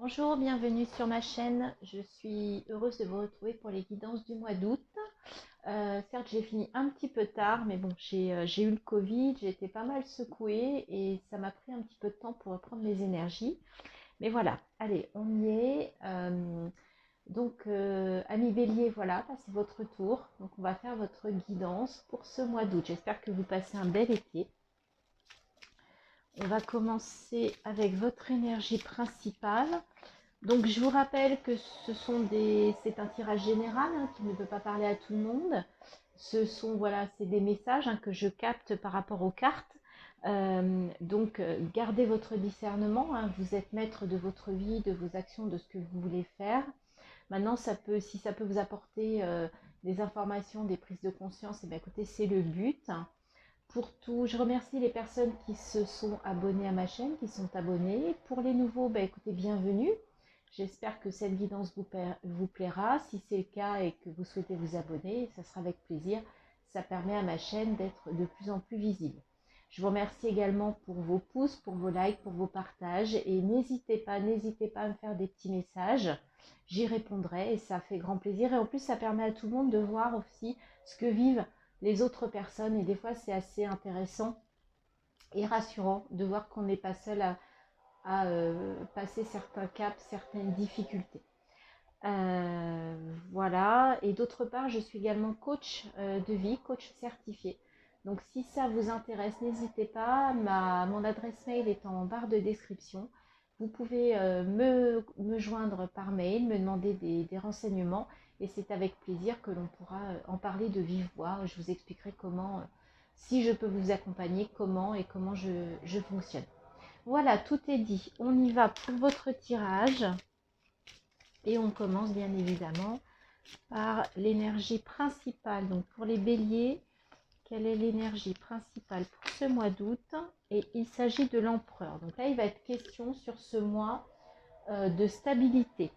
Bonjour, bienvenue sur ma chaîne. Je suis heureuse de vous retrouver pour les guidances du mois d'août. Certes, j'ai fini un petit peu tard, mais bon, j'ai eu le Covid, j'ai été pas mal secouée et ça m'a pris un petit peu de temps pour reprendre mes énergies. Mais voilà, allez, on y est. Ami Bélier, voilà, c'est votre tour. Donc, on va faire votre guidance pour ce mois d'août. J'espère que vous passez un bel été. On va commencer avec votre énergie principale. Donc, je vous rappelle que c'est un tirage général qui ne peut pas parler à tout le monde. Voilà, c'est des messages que je capte par rapport aux cartes. Gardez votre discernement. Vous êtes maître de votre vie, de vos actions, de ce que vous voulez faire. Maintenant, si ça peut vous apporter des informations, des prises de conscience, écoutez, c'est le but. Pour tout, je remercie les personnes qui se sont abonnées à ma chaîne, qui sont abonnées. Pour les nouveaux, écoutez, bienvenue. J'espère que cette guidance vous plaira. Si c'est le cas et que vous souhaitez vous abonner, ça sera avec plaisir. Ça permet à ma chaîne d'être de plus en plus visible. Je vous remercie également pour vos pouces, pour vos likes, pour vos partages. Et n'hésitez pas à me faire des petits messages. J'y répondrai et ça fait grand plaisir. Et en plus, ça permet à tout le monde de voir aussi ce que vivent les autres personnes. Et des fois, c'est assez intéressant et rassurant de voir qu'on n'est pas seul à passer certains caps, certaines difficultés. Voilà. Et d'autre part, je suis également coach de vie, coach certifié. Donc, si ça vous intéresse, n'hésitez pas. Mon adresse mail est en barre de description. Vous pouvez me joindre par mail, me demander des renseignements. Et c'est avec plaisir que l'on pourra en parler de vive voix. Je vous expliquerai comment, si je peux vous accompagner, comment et comment je fonctionne. Voilà, tout est dit. On y va pour votre tirage. Et on commence bien évidemment par l'énergie principale. Donc pour les béliers, quelle est l'énergie principale pour ce mois d'août? Et il s'agit de l'empereur. Donc là, il va être question sur ce mois de stabilité.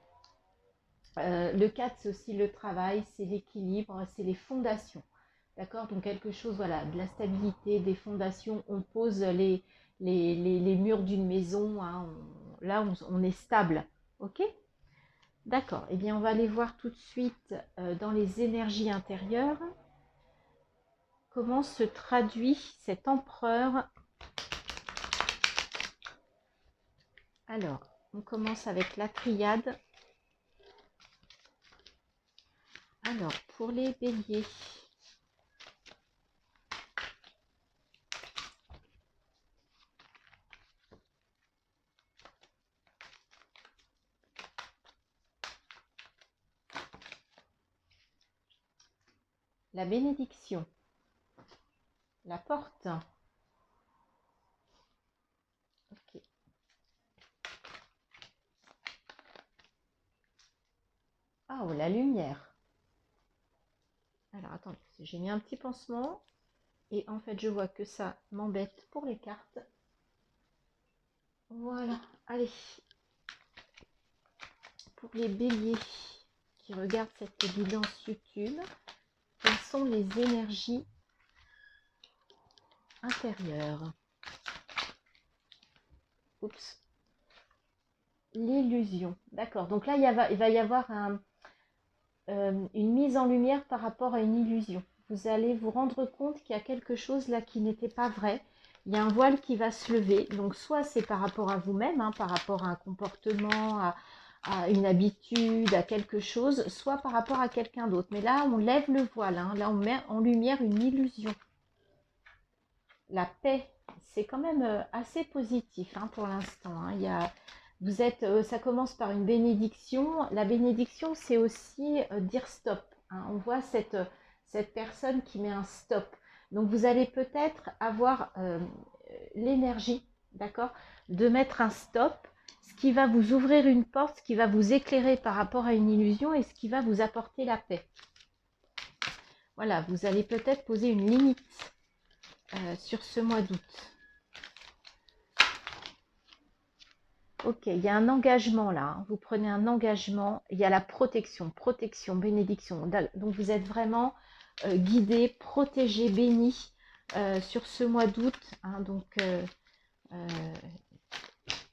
Le 4, c'est aussi le travail, c'est l'équilibre, c'est les fondations. D'accord? Donc quelque chose, voilà, de la stabilité, des fondations. On pose les murs d'une maison. Là, on est stable. Ok? D'accord, eh bien on va aller voir tout de suite dans les énergies intérieures comment se traduit cet empereur. Alors, on commence avec la triade. Alors, pour les béliers, la bénédiction, la porte. Ok. Ah, oh, la lumière. Alors, attendez, j'ai mis un petit pansement et en fait, je vois que ça m'embête pour les cartes. Voilà, allez. Pour les béliers qui regardent cette guidance YouTube, quelles sont les énergies intérieures? Oups. L'illusion. D'accord. Donc là, il va y avoir une mise en lumière par rapport à une illusion. Vous allez vous rendre compte qu'il y a quelque chose là qui n'était pas vrai. Il y a un voile qui va se lever. Donc soit c'est par rapport à vous-même, par rapport à un comportement, à une habitude, à quelque chose, soit par rapport à quelqu'un d'autre. Mais là, on lève le voile. Là, on met en lumière une illusion. La paix, c'est quand même assez positif pour l'instant. Ça commence par une bénédiction. La bénédiction, c'est aussi dire stop. On voit cette personne qui met un stop. Donc, vous allez peut-être avoir l'énergie, d'accord, de mettre un stop, ce qui va vous ouvrir une porte, ce qui va vous éclairer par rapport à une illusion et ce qui va vous apporter la paix. Voilà, vous allez peut-être poser une limite sur ce mois d'août. Ok, il y a un engagement là. Vous prenez un engagement. Il y a la protection, bénédiction. Donc vous êtes vraiment guidé, protégé, béni sur ce mois d'août.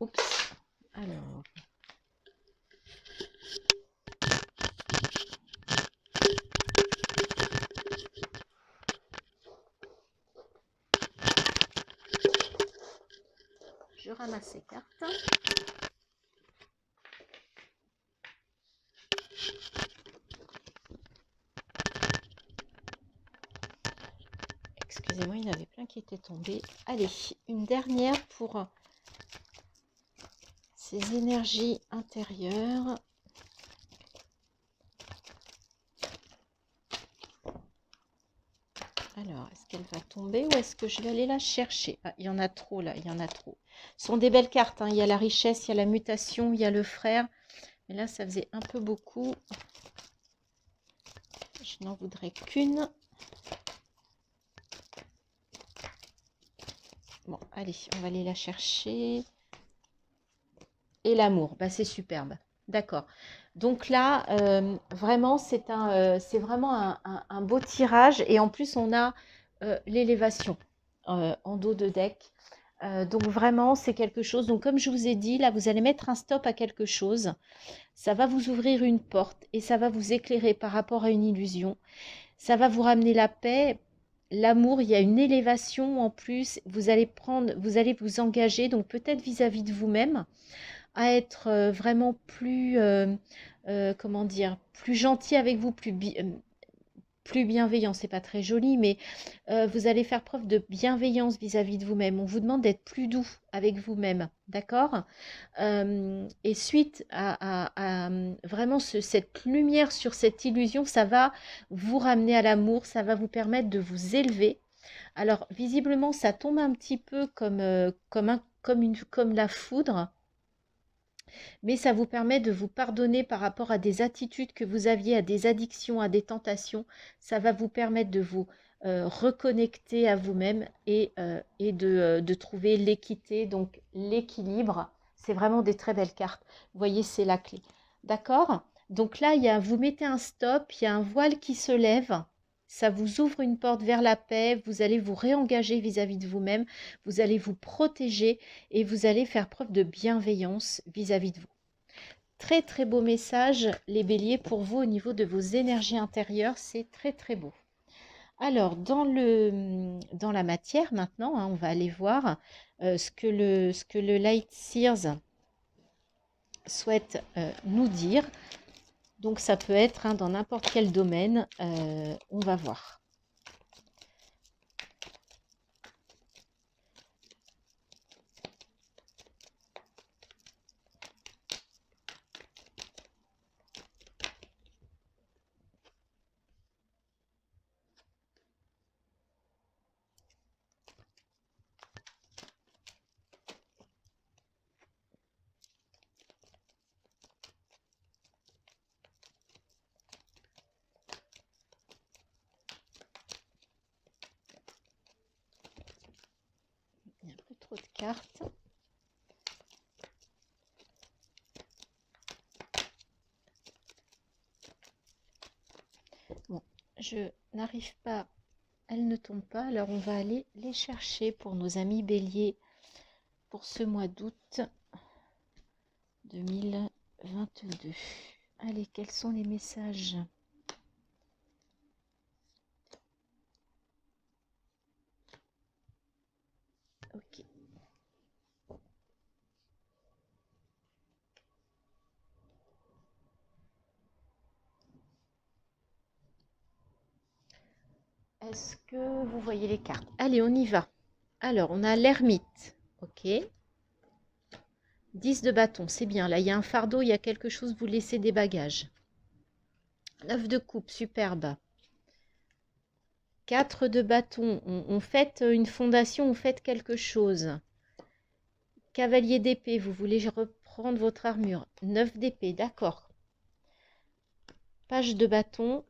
Oups. Alors, je ramasse les cartes. Excusez-moi, il y en avait plein qui étaient tombés. Allez, une dernière pour ces énergies intérieures. Alors, est-ce qu'elle va tomber ou est-ce que je vais aller la chercher? Ah, il y en a trop là, il y en a trop. Ce sont des belles cartes, hein. Il y a la richesse, il y a la mutation, il y a le frère. Mais là, ça faisait un peu beaucoup. Je n'en voudrais qu'une. Bon, allez, on va aller la chercher. Et l'amour, bah, c'est superbe. D'accord. Donc là, vraiment, c'est vraiment un beau tirage. Et en plus, on a l'élévation en dos de deck. Donc vraiment, c'est quelque chose. Donc comme je vous ai dit, là, vous allez mettre un stop à quelque chose. Ça va vous ouvrir une porte et ça va vous éclairer par rapport à une illusion. Ça va vous ramener la paix, l'amour. Il y a une élévation en plus. Vous allez vous engager, donc peut-être vis-à-vis de vous-même, à être vraiment plus, comment dire, plus gentil avec vous, plus bienveillant. C'est pas très joli, mais vous allez faire preuve de bienveillance vis-à-vis de vous-même. On vous demande d'être plus doux avec vous-même, d'accord? Et suite à vraiment cette lumière sur cette illusion, ça va vous ramener à l'amour, ça va vous permettre de vous élever. Alors, visiblement, ça tombe un petit peu comme la foudre, mais ça vous permet de vous pardonner par rapport à des attitudes que vous aviez, à des addictions, à des tentations. Ça va vous permettre de vous reconnecter à vous-même et de trouver l'équité, donc l'équilibre. C'est vraiment des très belles cartes. Vous voyez, c'est la clé. D'accord? Donc là, vous mettez un stop, il y a un voile qui se lève. Ça vous ouvre une porte vers la paix. Vous allez vous réengager vis-à-vis de vous-même. Vous allez vous protéger et vous allez faire preuve de bienveillance vis-à-vis de vous. Très très beau message, les béliers, pour vous au niveau de vos énergies intérieures. C'est très très beau. Alors, dans la matière maintenant, hein, on va aller voir ce que le Light Seers souhaite nous dire. Donc, ça peut être dans n'importe quel domaine. On va voir. Il y a un peu trop de cartes. Bon, je n'arrive pas, elles ne tombent pas, alors on va aller les chercher pour nos amis béliers pour ce mois d'août 2022. Allez, quels sont les messages? Ok. Est-ce que vous voyez les cartes? Allez, on y va. Alors, on a l'ermite. Ok. 10 de bâton, c'est bien. Là, il y a un fardeau, il y a quelque chose, vous laissez des bagages. 9 de coupe, superbe. 4 de bâton, on fait une fondation, on fait quelque chose. Cavalier d'épée, vous voulez reprendre votre armure. 9 d'épée, d'accord. Page de bâton,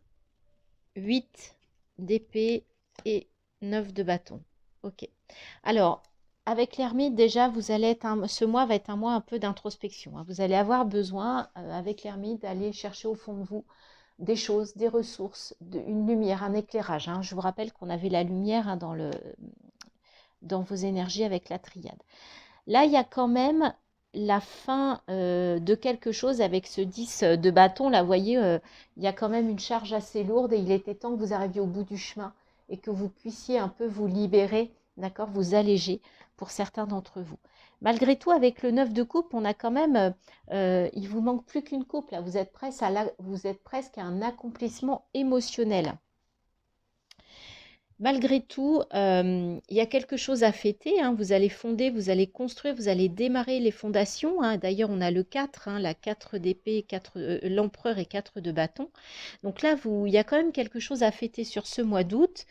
8 d'épée et 9 de bâton. Ok. Alors, avec l'ermite, déjà, vous allez être ce mois va être un mois un peu d'introspection, hein. Vous allez avoir besoin, avec l'ermite, d'aller chercher au fond de vous des choses, des ressources, une lumière, un éclairage, hein. Je vous rappelle qu'on avait la lumière, hein, dans vos énergies avec la triade. Là, il y a quand même la fin de quelque chose avec ce 10 de bâton. Là, vous voyez, il y a quand même une charge assez lourde et il était temps que vous arriviez au bout du chemin et que vous puissiez un peu vous libérer d'accord, vous alléger pour certains d'entre vous. Malgré tout, avec le 9 de coupe, on a quand même, il vous manque plus qu'une coupe, là, vous êtes presque à un accomplissement émotionnel. Malgré tout, il y a quelque chose à fêter, hein. Vous allez fonder, vous allez construire, vous allez démarrer les fondations, hein. D'ailleurs, on a le 4, hein, la 4 d'épée, l'empereur et 4 de bâton. Donc là, il y a quand même quelque chose à fêter sur ce mois d'août.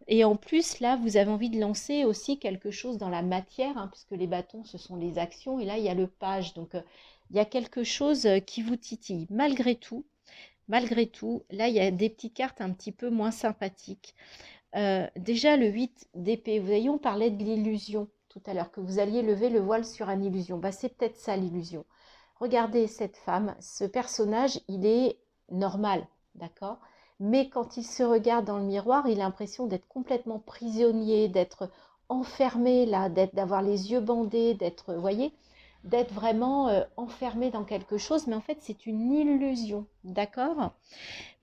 Et en plus, là, vous avez envie de lancer aussi quelque chose dans la matière, hein, puisque les bâtons, ce sont les actions. Et là, il y a le page. Donc, il y a quelque chose qui vous titille. Malgré tout, là, il y a des petites cartes un petit peu moins sympathiques. Déjà, le 8 d'épée, vous voyez, on parlait de l'illusion tout à l'heure, que vous alliez lever le voile sur une illusion. Bah, c'est peut-être ça l'illusion. Regardez cette femme, ce personnage, il est normal, d'accord? Mais quand il se regarde dans le miroir, il a l'impression d'être complètement prisonnier, d'être enfermé là, d'avoir les yeux bandés, d'être, vous voyez, d'être vraiment enfermé dans quelque chose. Mais en fait, c'est une illusion, d'accord?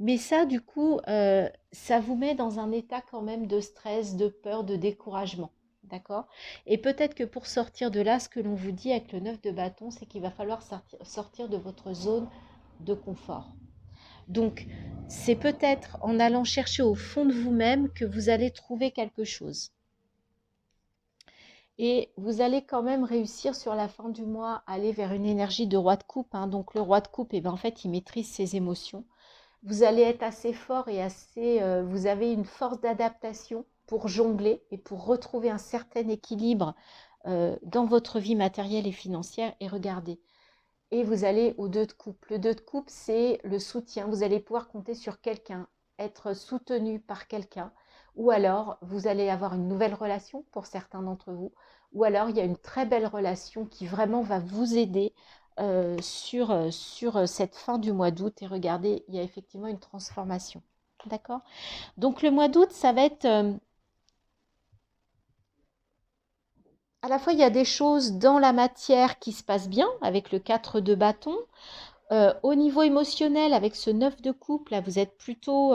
Mais ça, du coup, ça vous met dans un état quand même de stress, de peur, de découragement. D'accord? Et peut-être que pour sortir de là, ce que l'on vous dit avec le 9 de bâton, c'est qu'il va falloir sortir de votre zone de confort. Donc, c'est peut-être en allant chercher au fond de vous-même que vous allez trouver quelque chose. Et vous allez quand même réussir sur la fin du mois à aller vers une énergie de roi de coupe, hein. Donc, le roi de coupe, en fait, il maîtrise ses émotions. Vous allez être assez fort et vous avez une force d'adaptation pour jongler et pour retrouver un certain équilibre dans votre vie matérielle et financière. Et regardez, et vous allez au 2 de coupe. Le 2 de coupe, c'est le soutien. Vous allez pouvoir compter sur quelqu'un, être soutenu par quelqu'un. Ou alors, vous allez avoir une nouvelle relation pour certains d'entre vous. Ou alors, il y a une très belle relation qui vraiment va vous aider sur cette fin du mois d'août. Et regardez, il y a effectivement une transformation. D'accord? Donc, le mois d'août, ça va être... à la fois, il y a des choses dans la matière qui se passent bien avec le 4 de bâton. Au niveau émotionnel, avec ce 9 de coupe, là, vous êtes plutôt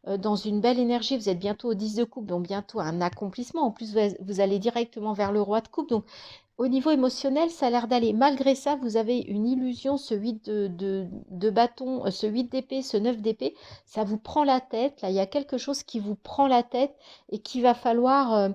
dans une belle énergie. Vous êtes bientôt au 10 de coupe, donc bientôt un accomplissement. En plus, vous allez directement vers le roi de coupe. Donc, au niveau émotionnel, ça a l'air d'aller. Malgré ça, vous avez une illusion, ce 8 de bâton, ce 8 d'épée, ce 9 d'épée, ça vous prend la tête. Là, il y a quelque chose qui vous prend la tête et qu'il va falloir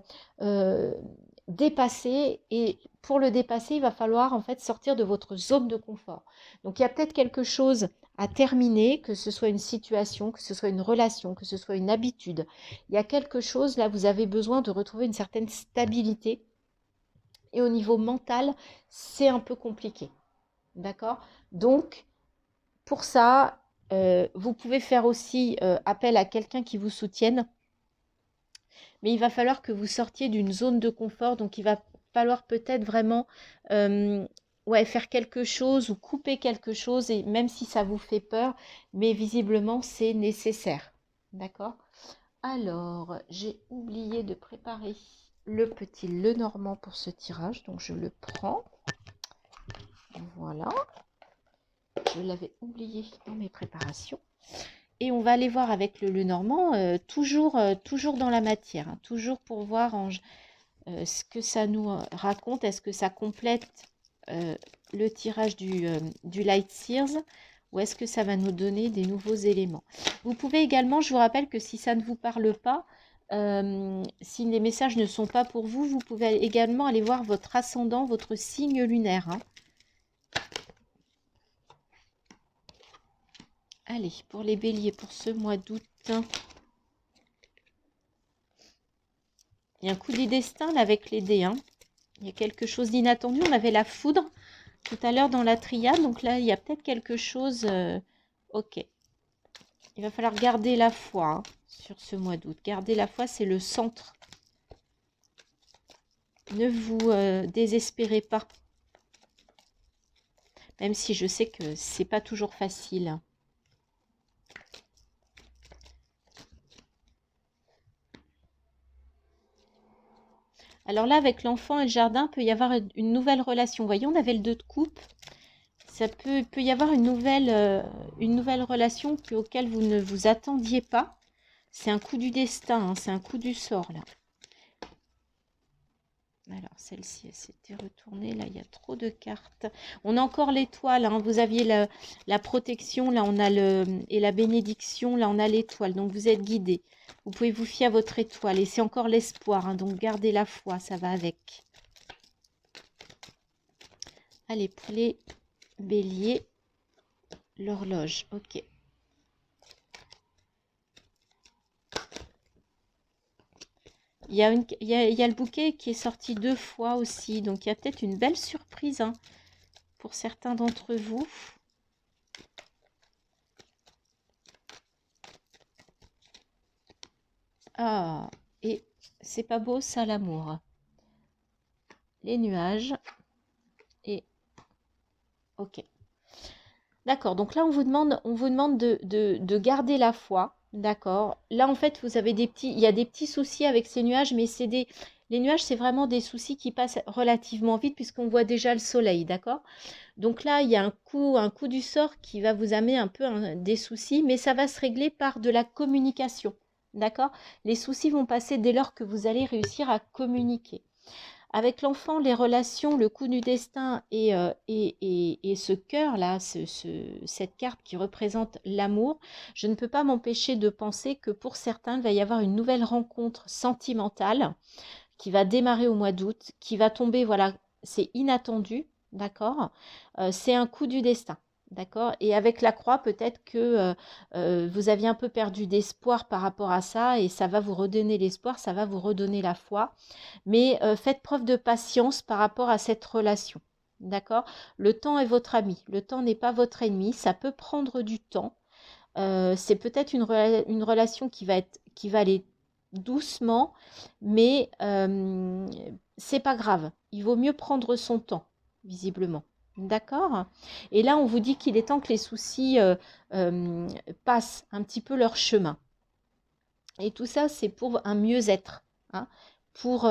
dépasser. Et pour le dépasser, il va falloir en fait sortir de votre zone de confort. Donc, il y a peut-être quelque chose à terminer, que ce soit une situation, que ce soit une relation, que ce soit une habitude. Il y a quelque chose, là, vous avez besoin de retrouver une certaine stabilité. Et au niveau mental, c'est un peu compliqué. D'accord? Donc, pour ça, vous pouvez faire aussi appel à quelqu'un qui vous soutienne. Mais il va falloir que vous sortiez d'une zone de confort. Donc, il va falloir peut-être vraiment faire quelque chose ou couper quelque chose. Et même si ça vous fait peur, mais visiblement, c'est nécessaire. D'accord? Alors, j'ai oublié de préparer le petit Lenormand pour ce tirage, donc je le prends. Voilà. Je l'avais oublié dans mes préparations. Et on va aller voir avec le Lenormand, toujours dans la matière, hein, toujours pour voir ce que ça nous raconte. Est-ce que ça complète le tirage du Light Sears ou est-ce que ça va nous donner des nouveaux éléments? Vous pouvez également, je vous rappelle que si ça ne vous parle pas, si les messages ne sont pas pour vous, vous pouvez également aller voir votre ascendant, votre signe lunaire. Hein. Allez, pour les béliers, pour ce mois d'août, il y a un coup du destin là, avec les dés. Hein. Il y a quelque chose d'inattendu. On avait la foudre tout à l'heure dans la triade. Donc là, il y a peut-être quelque chose... ok. Il va falloir garder la foi hein, sur ce mois d'août. Garder la foi, c'est le centre. Ne vous désespérez pas. Même si je sais que c'est pas toujours facile. Alors là, avec l'enfant et le jardin, peut y avoir une nouvelle relation. Vous voyez, on avait le 2 de coupe. Ça peut y avoir une nouvelle relation auquel vous ne vous attendiez pas. C'est un coup du destin, hein, c'est un coup du sort là. Alors, celle-ci, elle s'était retournée. Là, il y a trop de cartes. On a encore l'étoile. Hein. Vous aviez la protection. Là, on a et la bénédiction. Là, on a l'étoile. Donc, vous êtes guidé. Vous pouvez vous fier à votre étoile. Et c'est encore l'espoir. Hein. Donc, gardez la foi. Ça va avec. Allez, poulet, bélier, l'horloge. Ok. Il y a le bouquet qui est sorti 2 fois aussi. Donc, il y a peut-être une belle surprise hein, pour certains d'entre vous. Ah, et c'est pas beau ça l'amour. Les nuages. Et ok. D'accord, donc là on vous demande de garder la foi. D'accord. Là en fait vous avez il y a des petits soucis avec ces nuages, mais les nuages c'est vraiment des soucis qui passent relativement vite puisqu'on voit déjà le soleil. D'accord. Donc là il y a un coup du sort qui va vous amener un peu des soucis, mais ça va se régler par de la communication. D'accord. Les soucis vont passer dès lors que vous allez réussir à communiquer. Avec l'enfant, les relations, le coup du destin et ce cœur-là, cette carte qui représente l'amour, je ne peux pas m'empêcher de penser que pour certains, il va y avoir une nouvelle rencontre sentimentale qui va démarrer au mois d'août, qui va tomber, voilà, c'est inattendu, d'accord. C'est un coup du destin. D'accord. Et avec la croix, peut-être que vous aviez un peu perdu d'espoir par rapport à ça et ça va vous redonner l'espoir, ça va vous redonner la foi. Mais faites preuve de patience par rapport à cette relation. D'accord. Le temps est votre ami. Le temps n'est pas votre ennemi. Ça peut prendre du temps. C'est peut-être une relation qui va aller doucement, mais c'est pas grave. Il vaut mieux prendre son temps, visiblement. D'accord. Et là, on vous dit qu'il est temps que les soucis passent un petit peu leur chemin. Et tout ça, c'est pour un mieux-être, hein, pour,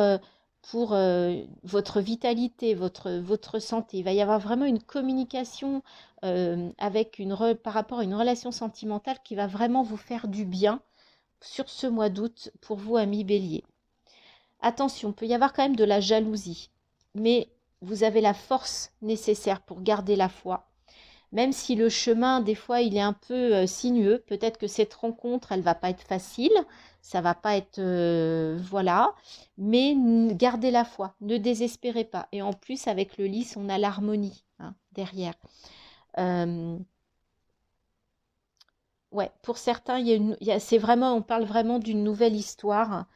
votre vitalité, votre santé. Il va y avoir vraiment une communication par rapport à une relation sentimentale qui va vraiment vous faire du bien sur ce mois d'août pour vous, amis bélier. Attention, il peut y avoir quand même de la jalousie, mais vous avez la force nécessaire pour garder la foi. Même si le chemin, des fois, il est un peu sinueux, peut-être que cette rencontre, elle va pas être facile, ça va pas être, voilà, mais gardez la foi, ne désespérez pas. Et en plus, avec le lys, on a l'harmonie hein, derrière. Ouais, pour certains, c'est vraiment, on parle vraiment d'une nouvelle histoire,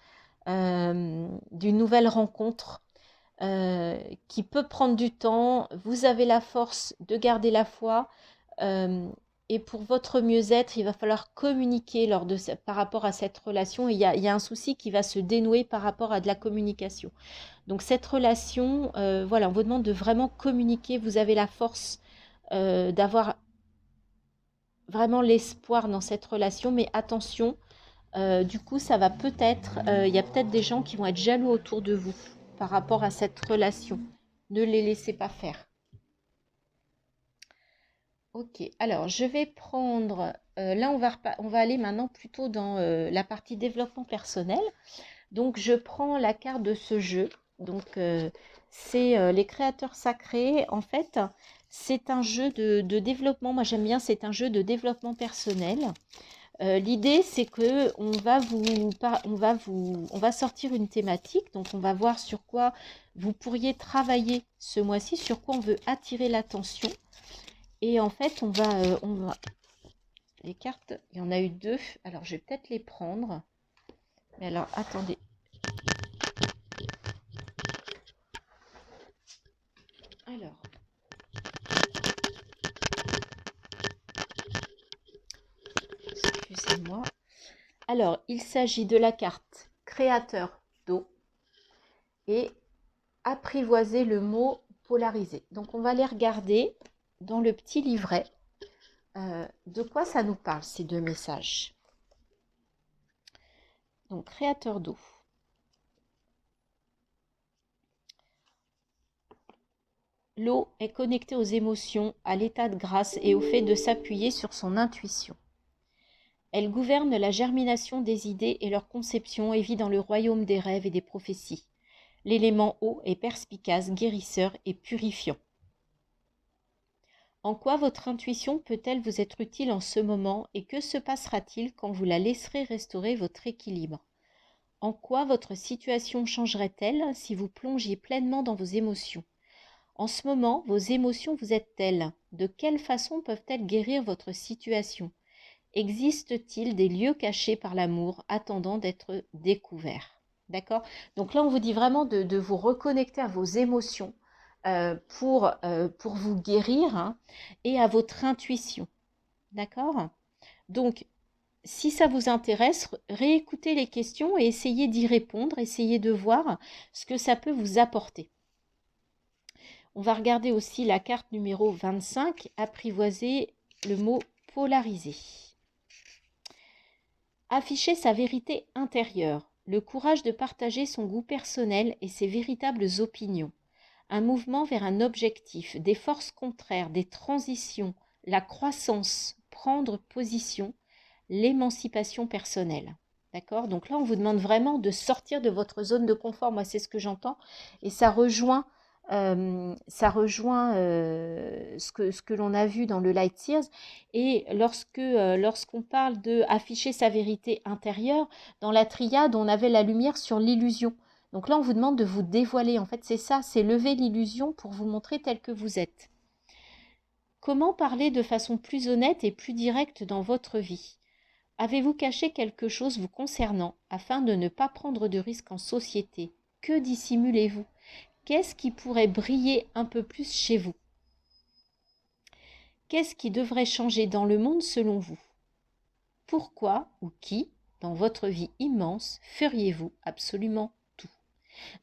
d'une nouvelle rencontre qui peut prendre du temps. Vous avez la force de garder la foi. Et pour votre mieux-être, il va falloir communiquer par rapport à cette relation. Il y a un souci qui va se dénouer par rapport à de la communication. Donc cette relation, voilà, on vous demande de vraiment communiquer. Vous avez la force d'avoir vraiment l'espoir dans cette relation. Mais attention, du coup, ça va peut-être, il y a peut-être des gens qui vont être jaloux autour de vous par rapport à cette relation. Ne les laissez pas faire. Ok, alors je vais prendre, là on va aller maintenant plutôt dans la partie développement personnel. Donc je prends la carte de ce jeu, donc c'est les créateurs sacrés. En fait, c'est un jeu de développement, moi j'aime bien, c'est un jeu de développement personnel. L'idée c'est que on va sortir une thématique, donc on va voir sur quoi vous pourriez travailler ce mois-ci, sur quoi on veut attirer l'attention. Et en fait, les cartes, il y en a eu 2. Alors, je vais peut-être les prendre. Mais alors, attendez. Alors. Excusez-moi. Alors, il s'agit de la carte créateur d'eau et apprivoiser le mot polarisé. Donc, on va les regarder dans le petit livret. De quoi ça nous parle, ces 2 messages? Donc, créateur d'eau. L'eau est connectée aux émotions, à l'état de grâce et au fait de s'appuyer sur son intuition. Elle gouverne la germination des idées et leur conception et vit dans le royaume des rêves et des prophéties. L'élément eau est perspicace, guérisseur et purifiant. En quoi votre intuition peut-elle vous être utile en ce moment et que se passera-t-il quand vous la laisserez restaurer votre équilibre? En quoi votre situation changerait-elle si vous plongiez pleinement dans vos émotions? En ce moment, vos émotions vous aident-elles? De quelle façon peuvent-elles guérir votre situation? Existe-t-il des lieux cachés par l'amour attendant d'être découverts? D'accord? Donc là, on vous dit vraiment de vous reconnecter à vos émotions pour vous guérir, hein, et à votre intuition. D'accord? Donc, si ça vous intéresse, réécoutez les questions et essayez d'y répondre, essayez de voir ce que ça peut vous apporter. On va regarder aussi la carte numéro 25, apprivoiser le mot polarisé. Afficher sa vérité intérieure, le courage de partager son goût personnel et ses véritables opinions. Un mouvement vers un objectif, des forces contraires, des transitions, la croissance, prendre position, l'émancipation personnelle. D'accord? Donc là, on vous demande vraiment de sortir de votre zone de confort. Moi, c'est ce que j'entends. Et ça rejoint ce que l'on a vu dans le Light Seers. Et lorsqu'on parle de afficher sa vérité intérieure, dans la triade, on avait la lumière sur l'illusion. Donc là, on vous demande de vous dévoiler. En fait, c'est ça, c'est lever l'illusion pour vous montrer tel que vous êtes. Comment parler de façon plus honnête et plus directe dans votre vie? Avez-vous caché quelque chose vous concernant afin de ne pas prendre de risques en société? Que dissimulez-vous? Qu'est-ce qui pourrait briller un peu plus chez vous? Qu'est-ce qui devrait changer dans le monde selon vous? Pourquoi ou qui, dans votre vie immense, feriez-vous absolument tout?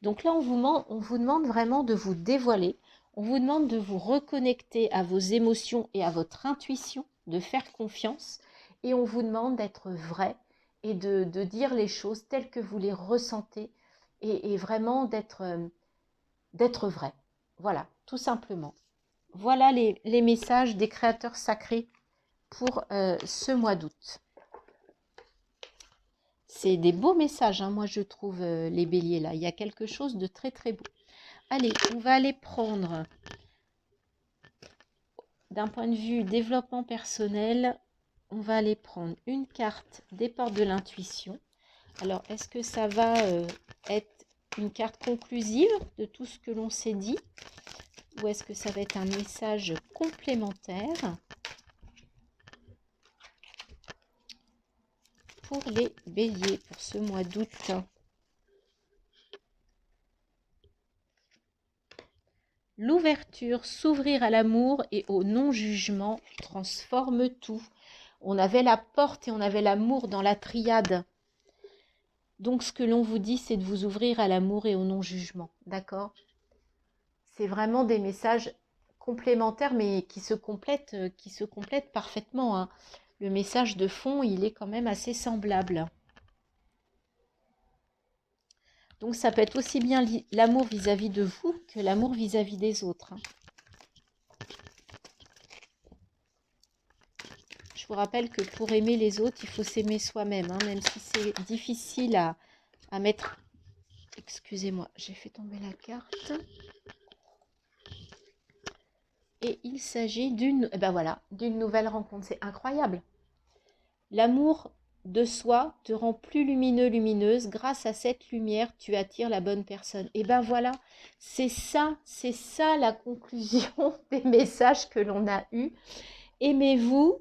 Donc là, on vous demande vraiment de vous dévoiler, on vous demande de vous reconnecter à vos émotions et à votre intuition, de faire confiance, et on vous demande d'être vrai et de dire les choses telles que vous les ressentez et vraiment d'être vrai. Voilà, tout simplement. Voilà les messages des créateurs sacrés pour ce mois d'août. C'est des beaux messages, hein, moi je trouve, les béliers là. Il y a quelque chose de très très beau. Allez, on va aller prendre, d'un point de vue développement personnel, on va aller prendre une carte des portes de l'intuition. Alors, est-ce que ça va être une carte conclusive de tout ce que l'on s'est dit? Ou est-ce que ça va être un message complémentaire pour les béliers pour ce mois d'août? L'ouverture, s'ouvrir à l'amour et au non-jugement transforme tout. On avait la porte et on avait l'amour dans la triade. Donc, ce que l'on vous dit, c'est de vous ouvrir à l'amour et au non-jugement. D'accord? C'est vraiment des messages complémentaires, mais qui se complètent parfaitement, hein. Le message de fond, il est quand même assez semblable. Donc, ça peut être aussi bien l'amour vis-à-vis de vous que l'amour vis-à-vis des autres, hein. Je vous rappelle que pour aimer les autres, il faut s'aimer soi-même, hein, même si c'est difficile à mettre... Excusez-moi, j'ai fait tomber la carte. Et il s'agit d'une nouvelle rencontre. C'est incroyable. L'amour de soi te rend plus lumineux, lumineuse. Grâce à cette lumière, tu attires la bonne personne. Et ben voilà, c'est ça la conclusion des messages que l'on a eus. Aimez-vous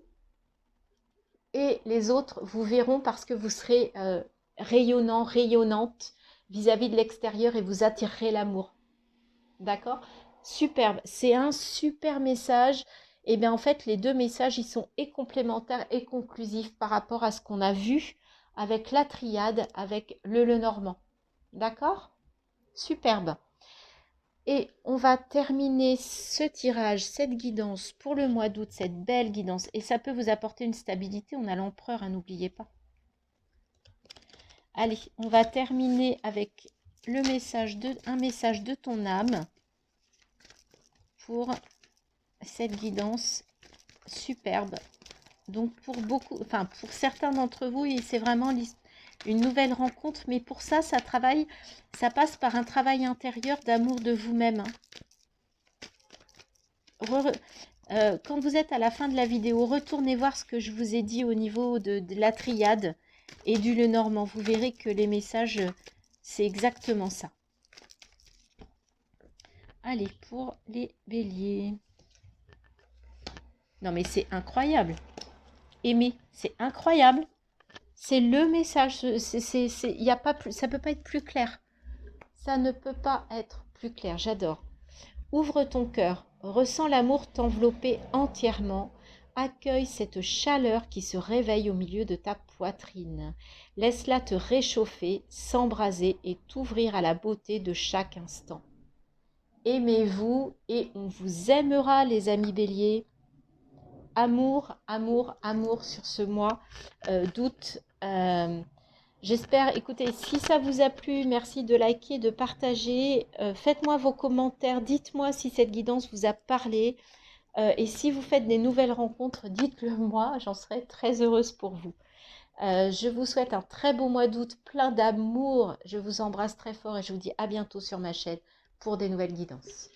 et les autres vous verront parce que vous serez rayonnant, rayonnante vis-à-vis de l'extérieur et vous attirerez l'amour. D'accord? Superbe. C'est un super message. Et bien en fait, les deux messages, ils sont et complémentaires et conclusifs par rapport à ce qu'on a vu avec la triade, avec le Lenormand. D'accord? Superbe. Et on va terminer ce tirage, cette guidance pour le mois d'août, cette belle guidance. Et ça peut vous apporter une stabilité. On a l'empereur, hein, n'oubliez pas. Allez, on va terminer avec un message de ton âme pour cette guidance superbe. Donc pour beaucoup, enfin pour certains d'entre vous, c'est vraiment une nouvelle rencontre. Mais pour ça, ça passe par un travail intérieur d'amour de vous-même. Hein. Quand vous êtes à la fin de la vidéo, retournez voir ce que je vous ai dit au niveau de la triade et du Lenormand. Vous verrez que les messages, c'est exactement ça. Allez, pour les béliers. Non, mais c'est incroyable. Aimer, c'est incroyable. C'est le message. Y a pas plus, ça ne peut pas être plus clair. Ça ne peut pas être plus clair. J'adore. Ouvre ton cœur. Ressens l'amour t'envelopper entièrement. Accueille cette chaleur qui se réveille au milieu de ta poitrine. Laisse-la te réchauffer, s'embraser et t'ouvrir à la beauté de chaque instant. Aimez-vous et on vous aimera, les amis béliers. Amour, amour, amour sur ce mois d'août. J'espère, écoutez, si ça vous a plu, merci de liker, de partager. Faites-moi vos commentaires, dites-moi si cette guidance vous a parlé. Et si vous faites des nouvelles rencontres, dites-le moi, j'en serai très heureuse pour vous. Je vous souhaite un très beau mois d'août, plein d'amour. Je vous embrasse très fort et je vous dis à bientôt sur ma chaîne pour des nouvelles guidances.